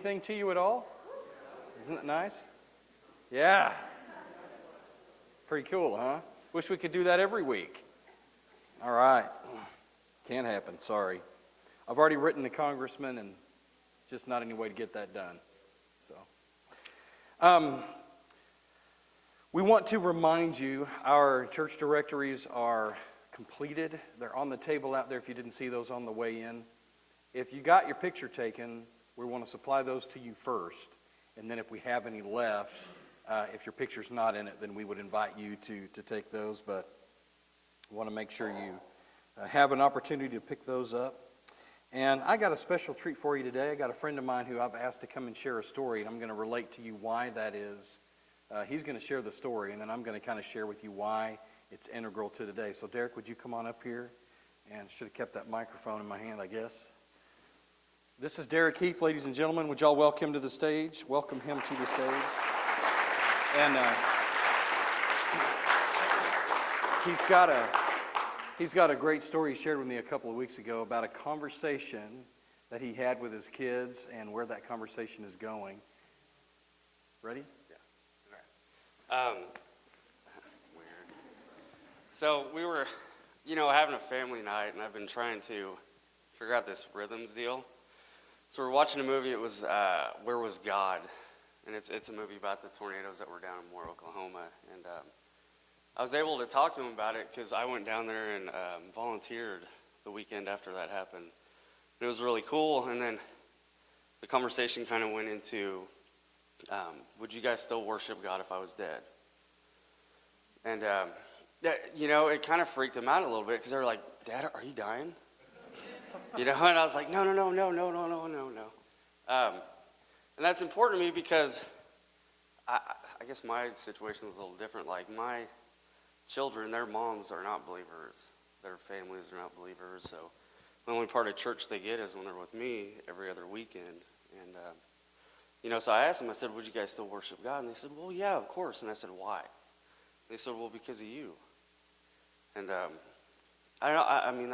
anything to you at all? Isn't it nice? Yeah. Pretty cool, huh? Wish we could do that every week. All right. Can't happen, sorry. I've already written the congressman and just not any way to get that done. So, we want to remind you our church directories are completed. They're on the table out there if you didn't see those on the way in. If you got your picture taken, we want to supply those to you first. And then if we have any left, if your picture's not in it, then we would invite you to take those. But we want to make sure you have an opportunity to pick those up. And I got a special treat for you today. I got a friend of mine who I've asked to come and share a story, and I'm going to relate to you why that is. He's going to share the story, and then I'm going to kind of share with you why it's integral to today. So, Derek, would you come on up here? And should have kept that microphone in my hand, I guess. This is Derek Heath, ladies and gentlemen. Would y'all welcome him to the stage? Welcome him to the stage. And he's got a great story he shared with me a couple of weeks ago about a conversation that he had with his kids and where that conversation is going. Ready? Weird. So we were, having a family night, and I've been trying to figure out this rhythms deal. So we're watching a movie. It was Where Was God? And it's a movie about the tornadoes that were down in Moore, Oklahoma. And I was able to talk to him about it because I went down there and volunteered the weekend after that happened. And it was really cool. And then the conversation kind of went into, would you guys still worship God if I was dead? And, it kind of freaked them out a little bit because they were like, Dad, are you dying? And I was like, no. And that's important to me because I guess my situation is a little different. Like my children, their moms are not believers. Their families are not believers. So the only part of church they get is when they're with me every other weekend. And, so I asked them, I said, would you guys still worship God? And they said, well, yeah, of course. And I said, why? They said, well, because of you. And I don't know, I mean,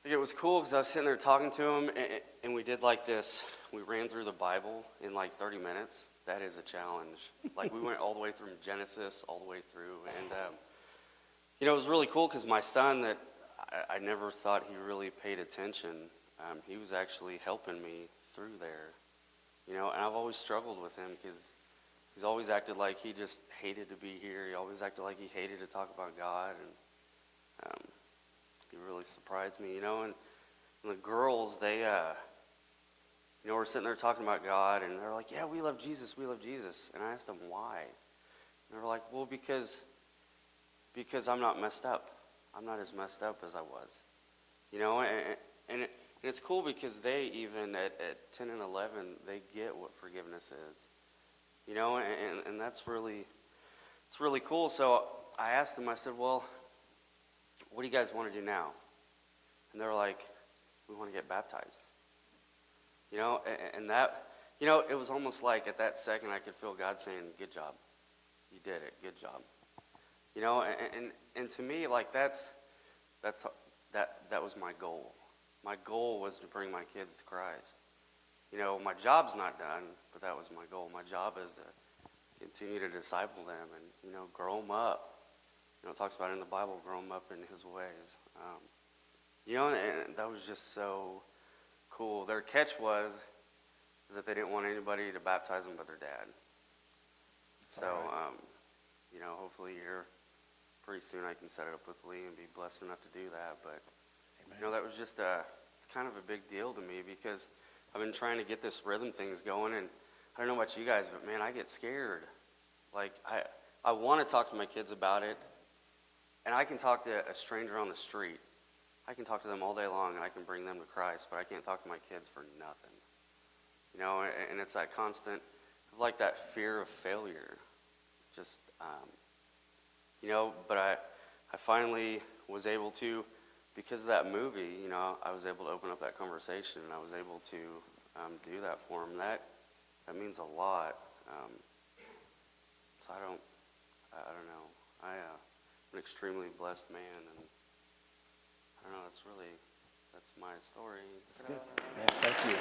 it was cool because I was sitting there talking to them, and we did like this. We ran through the Bible in like 30 minutes. That is a challenge. Like we went all the way from Genesis all the way through. And, it was really cool because my son that I never thought he really paid attention, he was actually helping me through there. And I've always struggled with him because he's always acted like he just hated to be here. He always acted like he hated to talk about God. And he really surprised me, And the girls, they, were sitting there talking about God, and they're like, yeah, we love Jesus. And I asked them why. And they were like, well, because I'm not messed up. I'm not as messed up as I was. And it's cool because they even at 10 and 11, they get what forgiveness is. And it's really cool. So I asked them, I said, well, what do you guys want to do now? And they were like, we want to get baptized. And that, it was almost like at that second I could feel God saying, good job. You did it. Good job. And to me, like that was my goal. My goal was to bring my kids to Christ. My job's not done, but that was my goal. My job is to continue to disciple them and, grow them up. It talks about in the Bible, grow them up in his ways. And that was just so cool. Their catch was that they didn't want anybody to baptize them but their dad. So, hopefully here pretty soon I can set it up with Lee and be blessed enough to do that. But, Amen. That was just it's kind of a big deal to me because I've been trying to get this rhythm things going, and I don't know about you guys, but man, I get scared. Like, I want to talk to my kids about it, and I can talk to a stranger on the street. I can talk to them all day long, and I can bring them to Christ, but I can't talk to my kids for nothing. And it's that constant, like that fear of failure. Just, but I finally was able to, because of that movie, I was able to open up that conversation, and I was able to do that for them. That means a lot. So I don't know. I'm an extremely blessed man, and I don't know. That's my story. That's good. Yeah, thank you.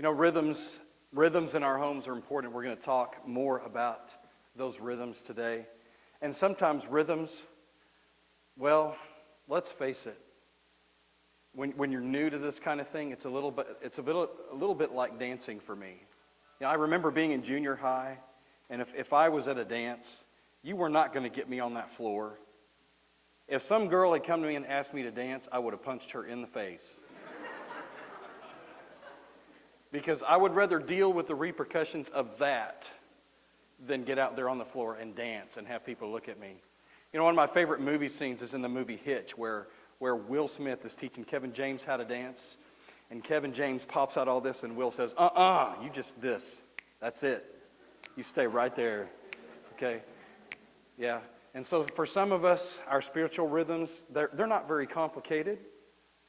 You know, rhythms in our homes are important. We're going to talk more about those rhythms today. And sometimes rhythms, well, let's face it. When you're new to this kind of thing, it's a little bit like dancing for me. You know, I remember being in junior high, and if I was at a dance, you were not going to get me on that floor. If some girl had come to me and asked me to dance, I would have punched her in the face. Because I would rather deal with the repercussions of that than get out there on the floor and dance and have people look at me. You know, one of my favorite movie scenes is in the movie Hitch, where Will Smith is teaching Kevin James how to dance. And Kevin James pops out all this, and Will says, you just this. That's it. You stay right there. Okay? Yeah. And so for some of us, our spiritual rhythms, they're not very complicated.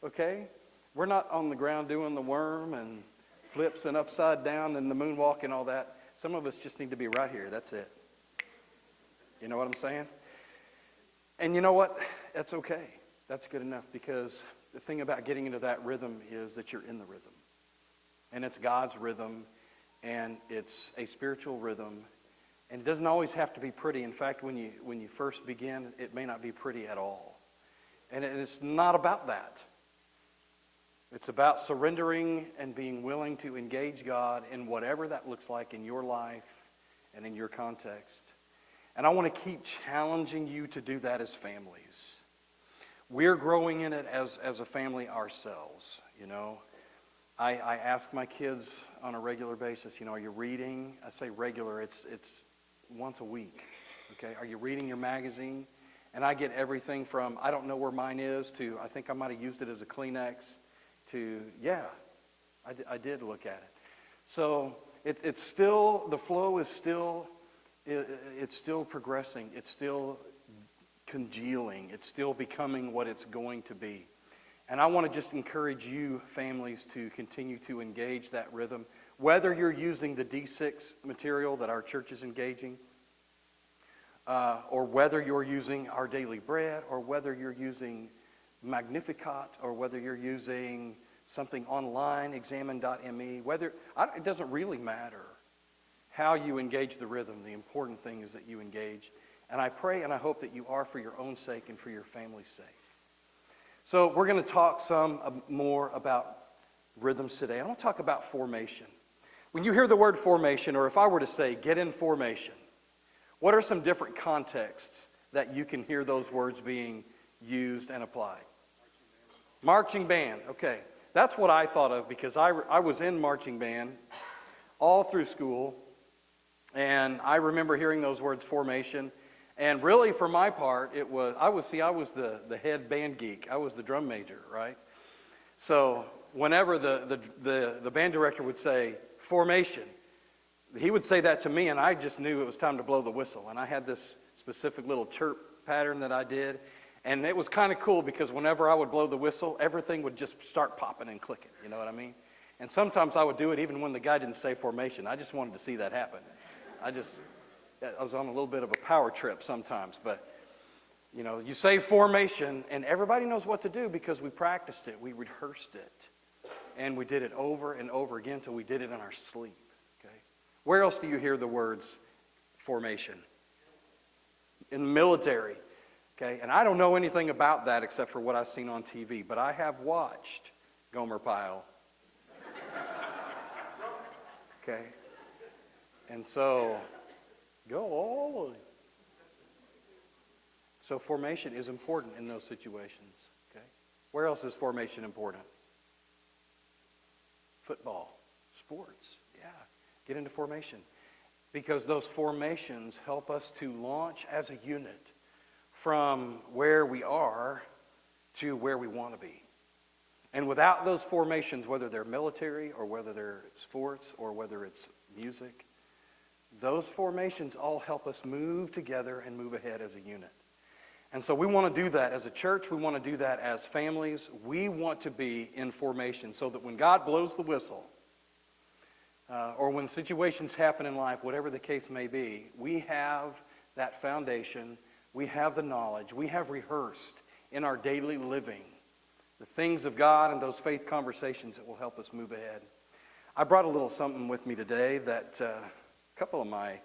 Okay? We're not on the ground doing the worm and flips and upside down and the moonwalk and all that. Some of us just need to be right here. That's it. You know what I'm saying? And you know what? That's okay. That's good enough, because the thing about getting into that rhythm is that you're in the rhythm. And it's God's rhythm, and it's a spiritual rhythm. And it doesn't always have to be pretty. In fact, when you first begin, it may not be pretty at all. And it's not about that. It's about surrendering and being willing to engage God in whatever that looks like in your life and in your context. And I want to keep challenging you to do that as families. We're growing in it as a family ourselves, you know. I ask my kids on a regular basis, you know, are you reading? I say regular, it's once a week, okay? Are you reading your magazine? And I get everything from, I don't know where mine is, to I think I might have used it as a Kleenex, to, yeah, I did look at it. So it's still, the flow is still, it's still progressing. It's still congealing. It's still becoming what it's going to be. And I want to just encourage you, families, to continue to engage that rhythm. Whether you're using the D6 material that our church is engaging, or whether you're using Our Daily Bread, or whether you're using Magnificat, or whether you're using something online, examine.me, it doesn't really matter how you engage the rhythm. The important thing is that you engage. And I pray and I hope that you are, for your own sake and for your family's sake. So we're going to talk some more about rhythms today. I want to talk about formation. When you hear the word formation, or if I were to say get in formation, what are some different contexts that you can hear those words being used and applied? Marching band. Okay. That's what I thought of, because I was in marching band all through school, and I remember hearing those words, formation. And really, for my part, I was the head band geek. I was the drum major, right? So whenever the band director would say formation, he would say that to me, and I just knew it was time to blow the whistle. And I had this specific little chirp pattern that I did, and it was kind of cool, because whenever I would blow the whistle, everything would just start popping and clicking. You know what I mean? And sometimes I would do it even when the guy didn't say formation. I just wanted to see that happen. I was on a little bit of a power trip sometimes, but you know, you say formation and everybody knows what to do because we practiced it, we rehearsed it, and we did it over and over again until we did it in our sleep. Okay, where else do you hear the words formation? In the military. Okay, and I don't know anything about that except for what I've seen on TV, but I have watched Gomer Pyle. Okay, and so go all the way. So formation is important in those situations. Okay, where else is formation important? Football, sports, yeah. Get into formation, because those formations help us to launch as a unit from where we are to where we want to be. And without those formations, whether they're military or whether they're sports or whether it's music, those formations all help us move together and move ahead as a unit. And so we want to do that as a church. We want to do that as families. We want to be in formation so that when God blows the whistle, or when situations happen in life, whatever the case may be, we have that foundation. We have the knowledge. We have rehearsed in our daily living the things of God and those faith conversations that will help us move ahead. I brought a little something with me today that a couple of my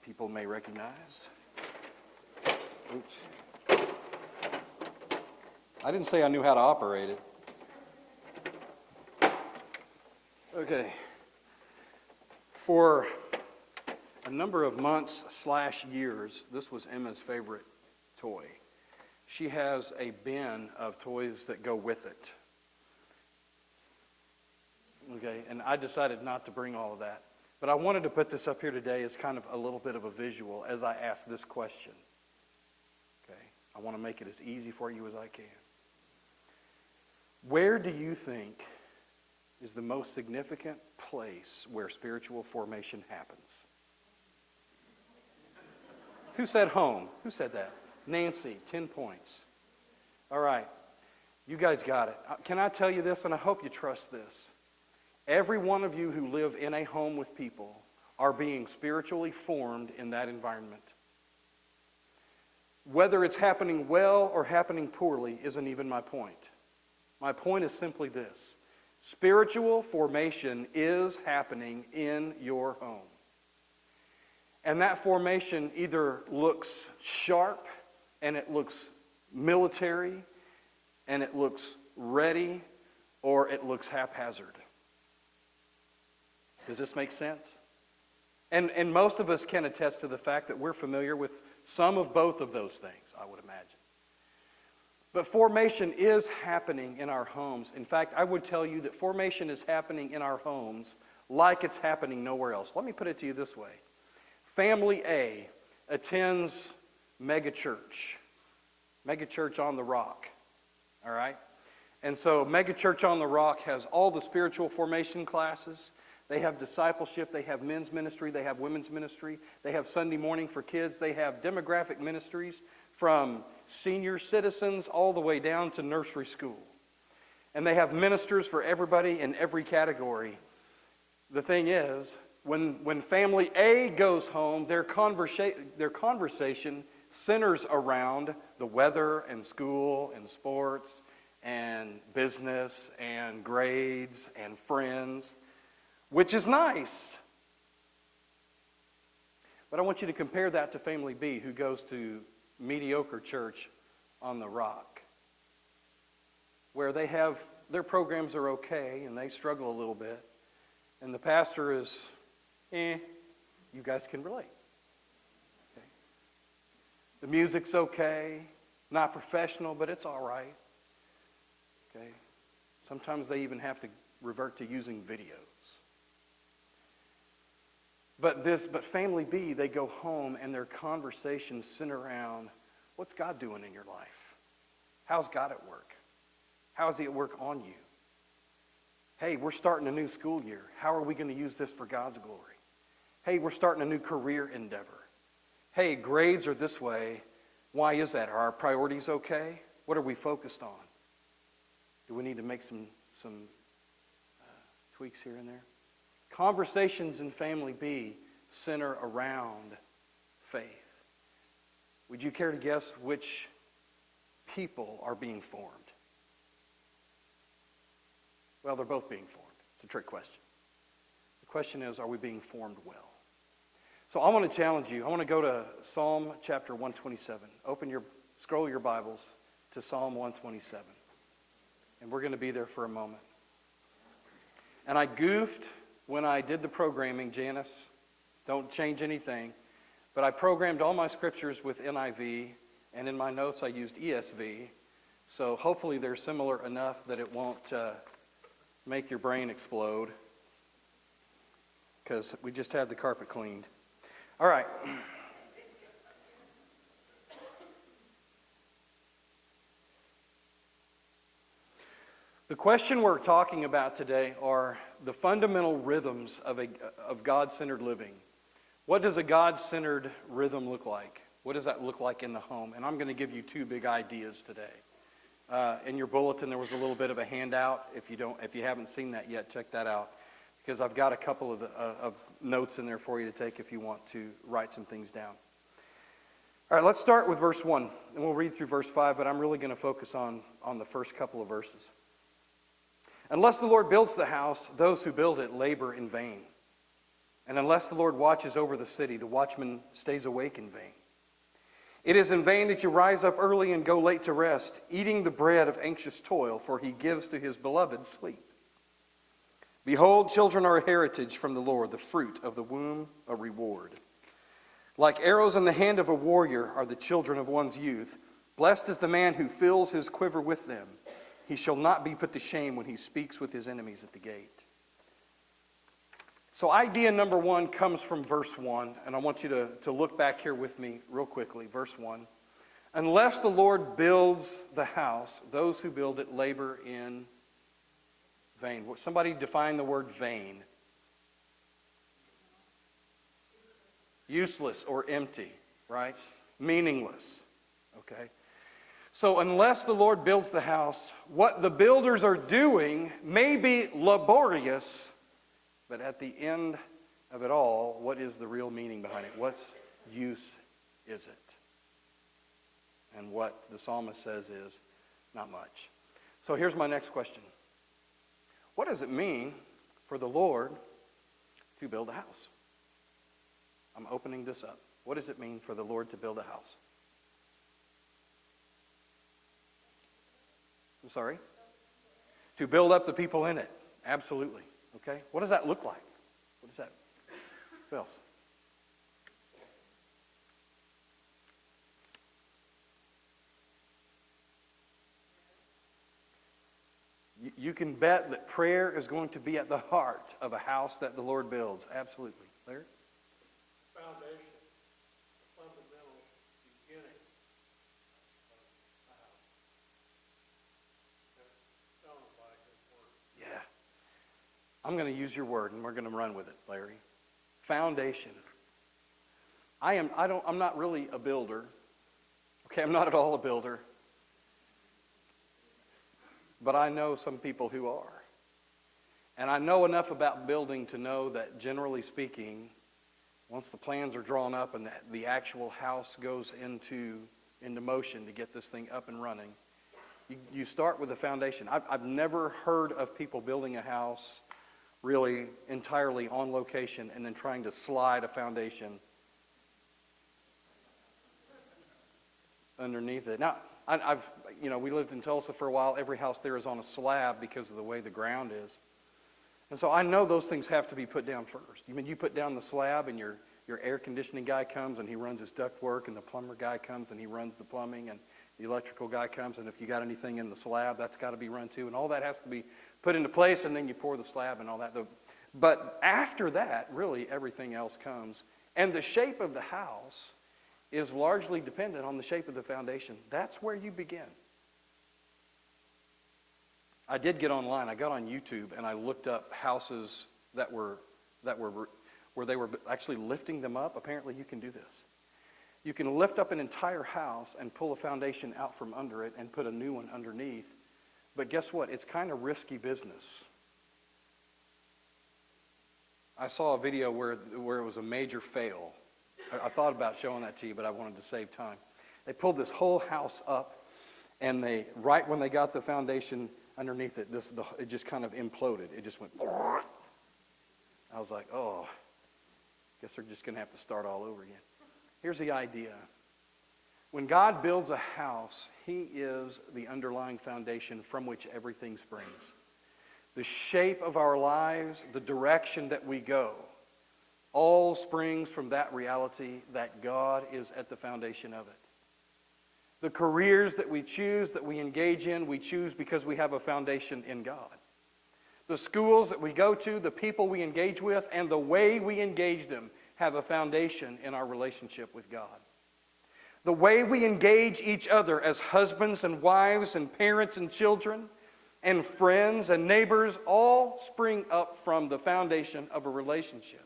people may recognize. Oops. I didn't say I knew how to operate it. Okay. For a number of months/years, this was Emma's favorite toy. She has a bin of toys that go with it. Okay, and I decided not to bring all of that. But I wanted to put this up here today as kind of a little bit of a visual as I ask this question. Okay, I want to make it as easy for you as I can. Where do you think is the most significant place where spiritual formation happens? Who said home? Who said that? Nancy, 10 points. All right, you guys got it. Can I tell you this, and I hope you trust this? Every one of you who live in a home with people are being spiritually formed in that environment. Whether it's happening well or happening poorly isn't even my point. My point is simply this. Spiritual formation is happening in your home. And that formation either looks sharp and it looks military and it looks ready, or it looks haphazard. Does this make sense? And most of us can attest to the fact that we're familiar with some of both of those things, I would imagine. But formation is happening in our homes. In fact, I would tell you that formation is happening in our homes like it's happening nowhere else. Let me put it to you this way. Family A attends megachurch on the Rock, all right? And so megachurch on the Rock has all the spiritual formation classes. They have discipleship, they have men's ministry, they have women's ministry, they have Sunday morning for kids, they have demographic ministries from senior citizens all the way down to nursery school. And they have ministers for everybody in every category. The thing is, when family A goes home, their conversation centers around the weather and school and sports and business and grades and friends, which is nice. But I want you to compare that to family B, who goes to mediocre church on the Rock, where they have, their programs are okay and they struggle a little bit. And the pastor is, you guys can relate. Okay. The music's okay, not professional, but it's all right. Okay. Sometimes they even have to revert to using videos. But family B, they go home and their conversations center around, what's God doing in your life? How's God at work? How is He at work on you? Hey, we're starting a new school year. How are we going to use this for God's glory? Hey, we're starting a new career endeavor. Hey, grades are this way. Why is that? Are our priorities okay? What are we focused on? Do we need to make some tweaks here and there? Conversations in family B center around faith. Would you care to guess which people are being formed? Well, they're both being formed. It's a trick question. The question is, are we being formed well? So I want to challenge you. I want to go to Psalm chapter 127. Scroll your Bibles to Psalm 127. And we're going to be there for a moment. And I goofed when I did the programming, Janice. Don't change anything. But I programmed all my scriptures with NIV, and in my notes I used ESV. So hopefully they're similar enough that it won't make your brain explode, because we just had the carpet cleaned. All right. The question we're talking about today are the fundamental rhythms of God-centered living. What does a God-centered rhythm look like? What does that look like in the home? And I'm going to give you two big ideas today. In your bulletin, there was a little bit of a handout. If you haven't seen that yet, check that out, because I've got a couple of notes in there for you to take if you want to write some things down. All right, let's start with verse 1, and we'll read through verse 5, but I'm really going to focus on the first couple of verses. Unless the Lord builds the house, those who build it labor in vain. And unless the Lord watches over the city, the watchman stays awake in vain. It is in vain that you rise up early and go late to rest, eating the bread of anxious toil, for he gives to his beloved sleep. Behold, children are a heritage from the Lord, the fruit of the womb a reward. Like arrows in the hand of a warrior are the children of one's youth. Blessed is the man who fills his quiver with them. He shall not be put to shame when he speaks with his enemies at the gate. So idea number one comes from verse 1, and I want you to look back here with me real quickly. Verse 1. Unless the Lord builds the house, those who build it labor in vain. Somebody define the word vain. Useless or empty, right? Meaningless, okay? So unless the Lord builds the house, what the builders are doing may be laborious, but at the end of it all, what is the real meaning behind it? What's use is it? And what the psalmist says is, not much. So here's my next question. What does it mean for the Lord to build a house? I'm opening this up. What does it mean for the Lord to build a house? I'm sorry? To build up the people in it. Absolutely. Okay? What does that look like? What is that? What else? You can bet that prayer is going to be at the heart of a house that the Lord builds. Absolutely. Larry? Foundation, the fundamental beginning of a house. Okay? Sounds like a good word. Yeah. I'm going to use your word, and we're going to run with it, Larry. Foundation. I'm not really a builder. Okay, I'm not at all a builder. But I know some people who are. And I know enough about building to know that, generally speaking, once the plans are drawn up and the actual house goes into motion to get this thing up and running, you start with a foundation. I've never heard of people building a house really entirely on location and then trying to slide a foundation underneath it. Now, we lived in Tulsa for a while. Every house there is on a slab because of the way the ground is. And so I know those things have to be put down first. You put down the slab and your air conditioning guy comes and he runs his duct work, and the plumber guy comes and he runs the plumbing, and the electrical guy comes, and if you got anything in the slab, that's got to be run too. And all that has to be put into place, and then you pour the slab and all that. But after that, really everything else comes. And the shape of the house is largely dependent on the shape of the foundation. That's where you begin. I did get online. I got on YouTube and I looked up houses that were where they were actually lifting them up. Apparently you can do this. You can lift up an entire house and pull a foundation out from under it and put a new one underneath. But guess what? It's kind of risky business. I saw a video where it was a major fail. I thought about showing that to you, but I wanted to save time. They pulled this whole house up, and right when they got the foundation underneath it, it just kind of imploded. It just went. I was like, oh, guess they're just going to have to start all over again. Here's the idea. When God builds a house, He is the underlying foundation from which everything springs. The shape of our lives, the direction that we go, all springs from that reality that God is at the foundation of it. The careers that we choose, that we engage in, we choose because we have a foundation in God. The schools that we go to, the people we engage with, and the way we engage them have a foundation in our relationship with God. The way we engage each other as husbands and wives and parents and children and friends and neighbors all spring up from the foundation of a relationship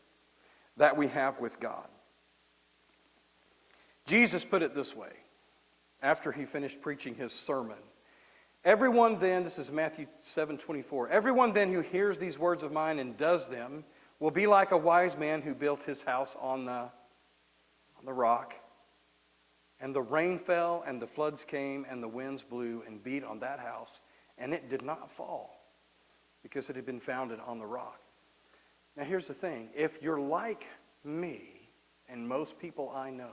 that we have with God. Jesus put it this way after He finished preaching His sermon. Everyone then, this is Matthew 7:24, everyone then who hears these words of mine and does them will be like a wise man who built his house on the rock. And the rain fell, and the floods came, and the winds blew and beat on that house, and it did not fall, because it had been founded on the rock. Now here's the thing. If you're like me and most people I know,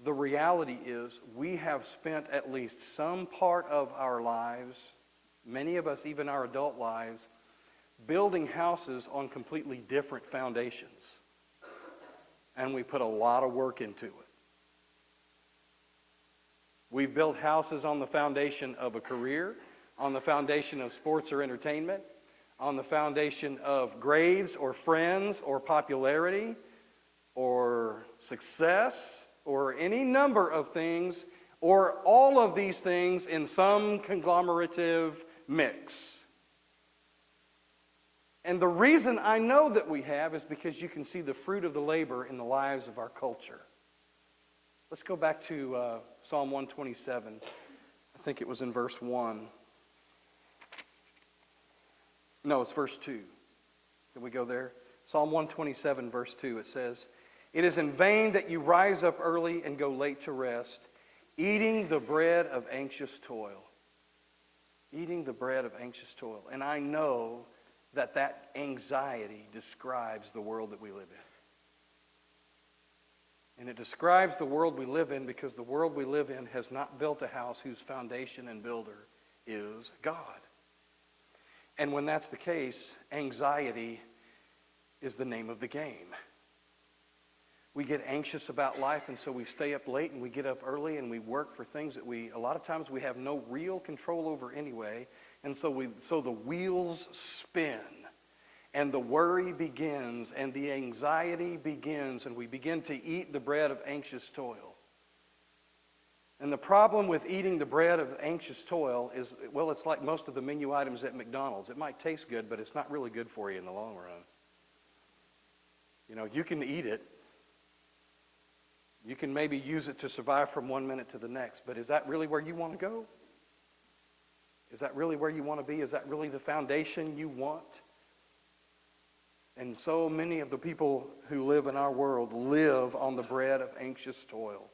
the reality is we have spent at least some part of our lives, many of us even our adult lives, building houses on completely different foundations. And we put a lot of work into it. We've built houses on the foundation of a career, on the foundation of sports or entertainment, on the foundation of grades or friends or popularity or success or any number of things, or all of these things in some conglomerative mix. And the reason I know that we have is because you can see the fruit of the labor in the lives of our culture. Let's go back to Psalm 127. I think it was in verse 1. No, it's verse 2. Can we go there? Psalm 127, verse 2, it says, "It is in vain that you rise up early and go late to rest, eating the bread of anxious toil." Eating the bread of anxious toil. And I know that that anxiety describes the world that we live in. And it describes the world we live in because the world we live in has not built a house whose foundation and builder is God. And when that's the case, anxiety is the name of the game. We get anxious about life, and so we stay up late and we get up early and we work for things that a lot of times we have no real control over anyway. And so the wheels spin, and the worry begins, and the anxiety begins, and we begin to eat the bread of anxious toil. And the problem with eating the bread of anxious toil is, well, it's like most of the menu items at McDonald's. It might taste good, but it's not really good for you in the long run. You know, you can eat it. You can maybe use it to survive from one minute to the next, but is that really where you want to go? Is that really where you want to be? Is that really the foundation you want? And so many of the people who live in our world live on the bread of anxious toil.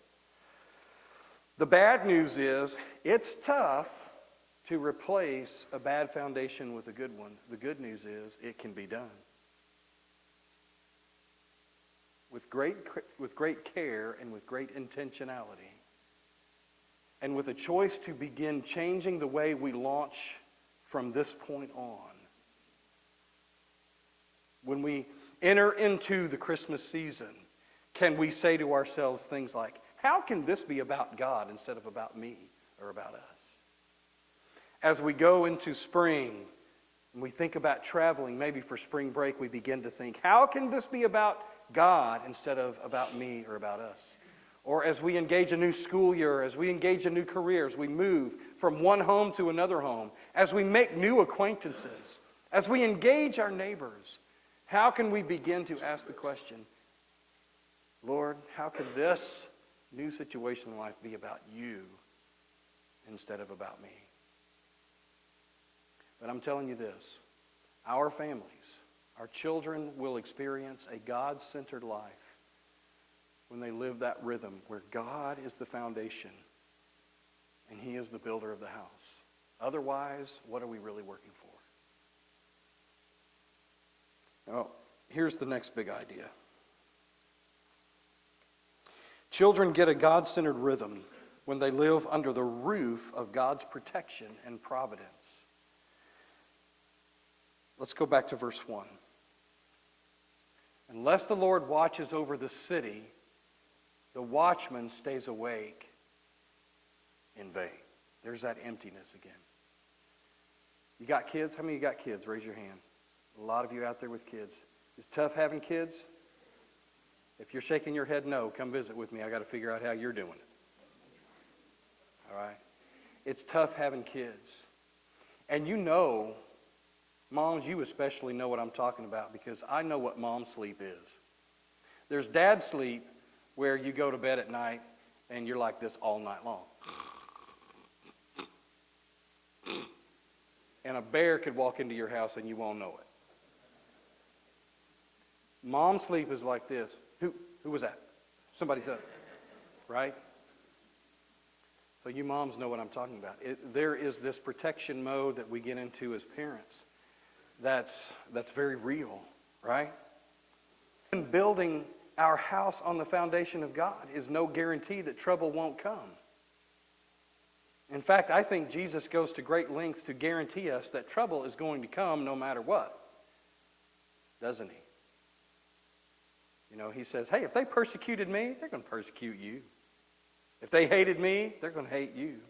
The bad news is it's tough to replace a bad foundation with a good one. The good news is it can be done. With great care and with great intentionality. And with a choice to begin changing the way we launch from this point on. When we enter into the Christmas season, can we say to ourselves things like, how can this be about God instead of about me or about us? As we go into spring and we think about traveling, maybe for spring break, we begin to think, how can this be about God instead of about me or about us? Or as we engage a new school year, as we engage a new career, as we move from one home to another home, as we make new acquaintances, as we engage our neighbors, how can we begin to ask the question, Lord, how can this new situation in life be about you instead of about me? But I'm telling you this, our families, our children will experience a God-centered life when they live that rhythm where God is the foundation and He is the builder of the house. Otherwise, what are we really working for? Now, here's the next big idea. Children get a God-centered rhythm when they live under the roof of God's protection and providence. Let's go back to verse 1. Unless the Lord watches over the city, the watchman stays awake in vain. There's that emptiness again. You got kids? How many of you got kids? Raise your hand. A lot of you out there with kids. Is it tough having kids? If you're shaking your head no, come visit with me. I got to figure out how you're doing it. All right? It's tough having kids. And you know, moms, you especially know what I'm talking about because I know what mom sleep is. There's dad sleep where you go to bed at night and you're like this all night long. And a bear could walk into your house and you won't know it. Mom sleep is like this. Who was that? Somebody said, right? So you moms know what I'm talking about. There is this protection mode that we get into as parents that's very real, right? And building our house on the foundation of God is no guarantee that trouble won't come. In fact, I think Jesus goes to great lengths to guarantee us that trouble is going to come no matter what. Doesn't he? You know, he says, hey, if they persecuted me, they're going to persecute you. If they hated me, they're going to hate you.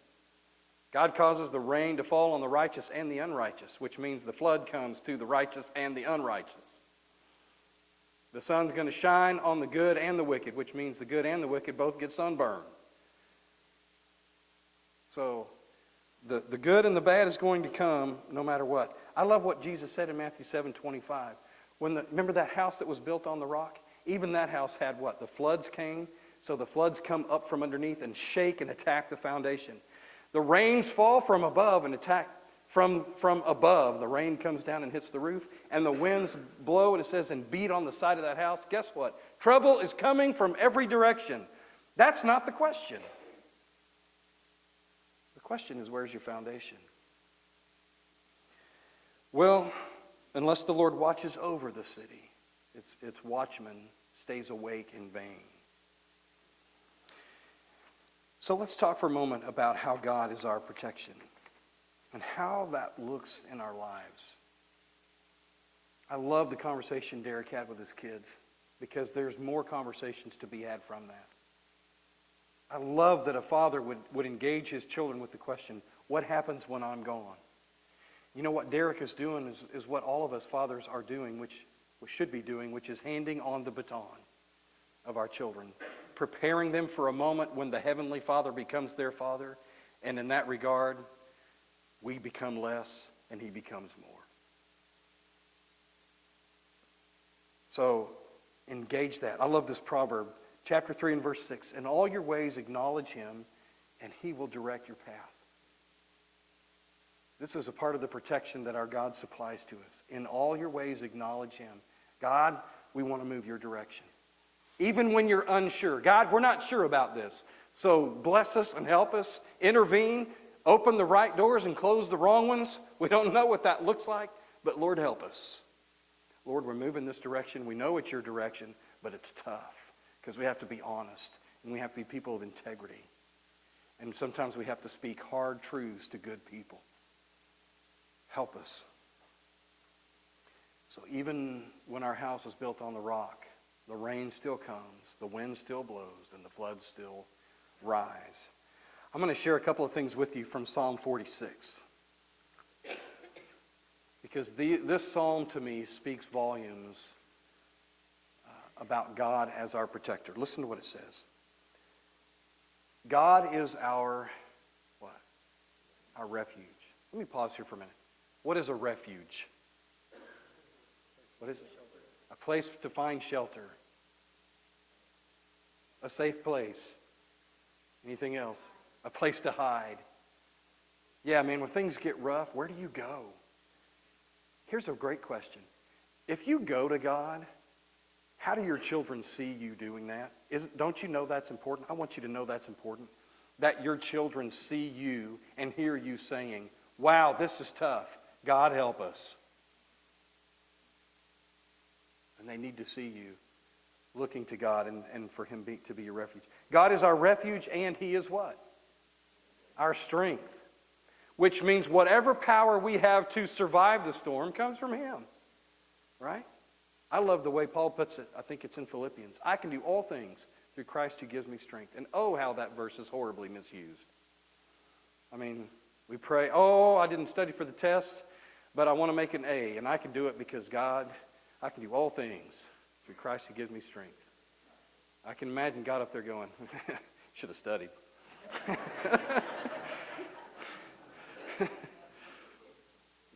God causes the rain to fall on the righteous and the unrighteous, which means the flood comes to the righteous and the unrighteous. The sun's going to shine on the good and the wicked, which means the good and the wicked both get sunburned. So the good and the bad is going to come no matter what. I love what Jesus said in Matthew 7:25. Remember that house that was built on the rock? Even that house had what? The floods came. So the floods come up from underneath and shake and attack the foundation. The rains fall from above and attack from above. The rain comes down and hits the roof, and the winds blow, and it says, and beat on the side of that house. Guess what? Trouble is coming from every direction. That's not the question. The question is, where's your foundation? Well, unless the Lord watches over the city, its watchman stays awake in vain. So let's talk for a moment about how God is our protection and how that looks in our lives. I love the conversation Derek had with his kids because there's more conversations to be had from that. I love that a father would engage his children with the question, what happens when I'm gone? You know what Derek is doing is what all of us fathers are doing, which we should be doing, which is handing on the baton of our children, preparing them for a moment when the Heavenly Father becomes their Father, and in that regard, we become less and He becomes more. So, engage that. I love this proverb, chapter 3 and verse 6. In all your ways acknowledge Him, and He will direct your path. This is a part of the protection that our God supplies to us. In all your ways acknowledge Him. God, we want to move your direction. Even when you're unsure. God, we're not sure about this. So bless us and help us. Intervene. Open the right doors and close the wrong ones. We don't know what that looks like, but Lord, help us. Lord, we're moving this direction. We know it's your direction, but it's tough because we have to be honest and we have to be people of integrity. And sometimes we have to speak hard truths to good people. Help us. So even when our house is built on the rock, the rain still comes, the wind still blows, and the floods still rise. I'm going to share a couple of things with you from Psalm 46. Because this psalm to me speaks volumes about God as our protector. Listen to what it says. God is our, what? Our refuge. Let me pause here for a minute. What is a refuge? What is it? A place to find shelter. A safe place. Anything else? A place to hide. Yeah, man, when things get rough, where do you go? Here's a great question. If you go to God, how do your children see you doing that? Don't you know that's important? I want you to know that's important. That your children see you and hear you saying, wow, this is tough. God help us. And they need to see you looking to God and for Him to be your refuge. God is our refuge and He is what? Our strength. Which means whatever power we have to survive the storm comes from Him. Right? I love the way Paul puts it. I think it's in Philippians. I can do all things through Christ who gives me strength. And oh, how that verse is horribly misused. I mean, we pray, oh, I didn't study for the test, but I want to make an A. And I can do it because God, I can do all things through Christ who gives me strength. I can imagine God up there going, should have studied.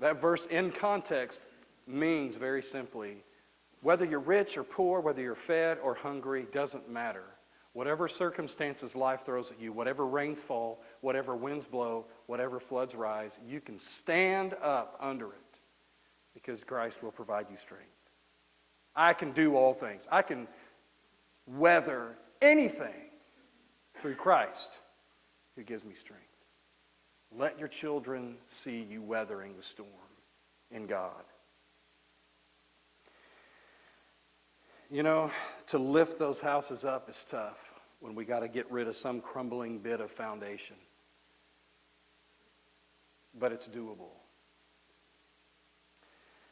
That verse in context means very simply, whether you're rich or poor, whether you're fed or hungry, doesn't matter. Whatever circumstances life throws at you, whatever rains fall, whatever winds blow, whatever floods rise, you can stand up under it because Christ will provide you strength. I can do all things. I can weather anything through Christ who gives me strength. Let your children see you weathering the storm in God. You know, to lift those houses up is tough when we got to get rid of some crumbling bit of foundation. But it's doable.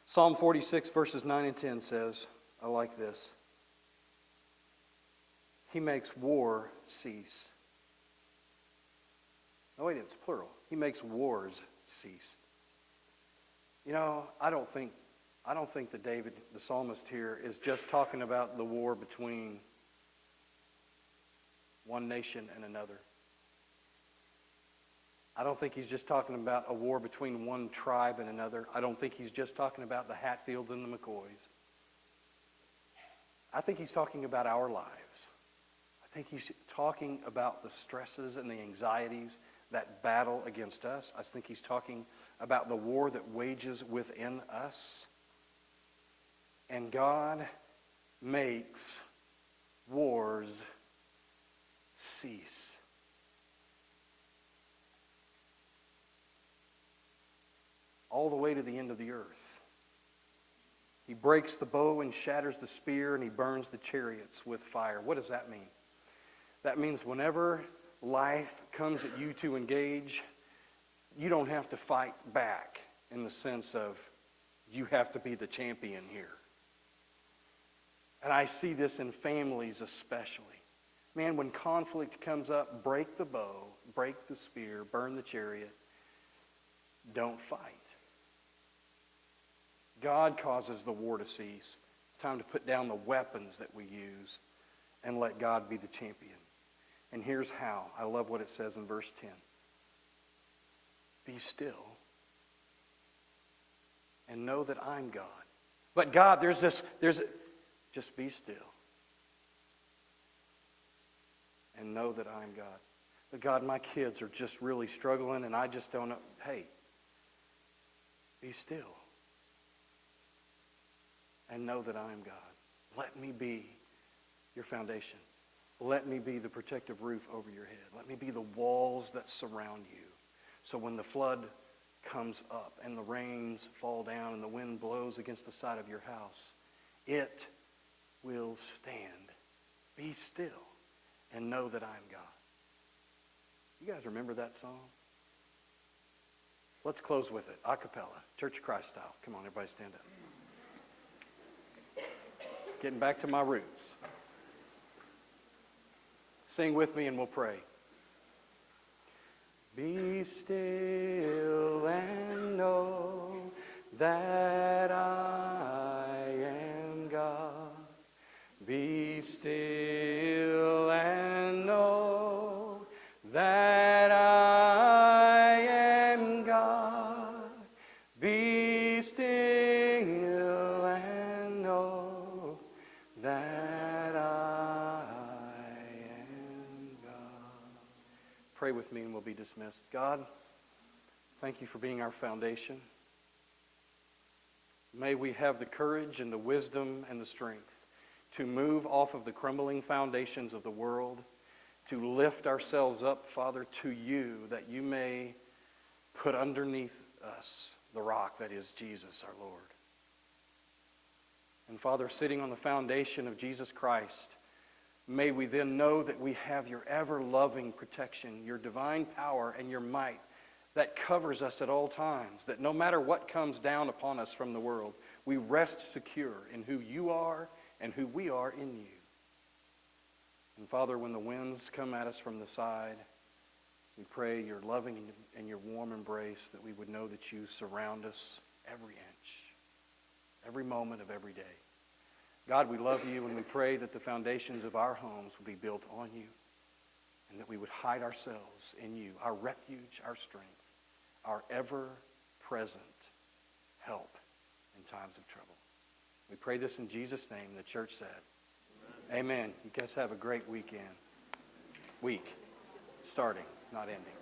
Psalm 46 verses 9 and 10 says, I like this. He makes war cease. Oh wait, it's plural. He makes wars cease. You know, I don't think that David, the psalmist here, is just talking about the war between one nation and another. I don't think he's just talking about a war between one tribe and another. I don't think he's just talking about the Hatfields and the McCoys. I think he's talking about our lives. I think he's talking about the stresses and the anxieties that battle against us. I think he's talking about the war that wages within us. And God makes wars cease. All the way to the end of the earth. He breaks the bow and shatters the spear, and he burns the chariots with fire. What does that mean? That means whenever life comes at you to engage, you don't have to fight back in the sense of you have to be the champion here. And I see this in families especially. Man, when conflict comes up, break the bow, break the spear, burn the chariot. Don't fight. God causes the war to cease. It's time to put down the weapons that we use and let God be the champion. And here's how. I love what it says in verse 10. Be still and know that I'm God. But God, just be still and know that I'm God. But God, my kids are just really struggling and I just don't know. Hey, be still and know that I'm God. Let me be your foundation. Let me be the protective roof over your head. Let me be the walls that surround you. So when the flood comes up and the rains fall down and the wind blows against the side of your house, it will stand. Be still and know that I'm God. You guys remember that song? Let's close with it. A cappella. Church of Christ style. Come on, everybody stand up. Getting back to my roots. Sing with me and we'll pray. Be still and know that I am God. Be still and know that I am God. Be still and know that I am God. Pray with me and we'll be dismissed. God, thank you for being our foundation. May we have the courage and the wisdom and the strength to move off of the crumbling foundations of the world, to lift ourselves up, Father, to you, that you may put underneath us the rock that is Jesus, our Lord. And Father, sitting on the foundation of Jesus Christ, may we then know that we have your ever-loving protection, your divine power and your might that covers us at all times, that no matter what comes down upon us from the world, we rest secure in who you are and who we are in you. And Father, when the winds come at us from the side, we pray your loving and your warm embrace, that we would know that you surround us every inch, every moment of every day. God, we love you and we pray that the foundations of our homes will be built on you and that we would hide ourselves in you, our refuge, our strength, our ever-present help in times of trouble. We pray this in Jesus' name. The church said, Amen. You guys have a great weekend. Week. Starting, not ending.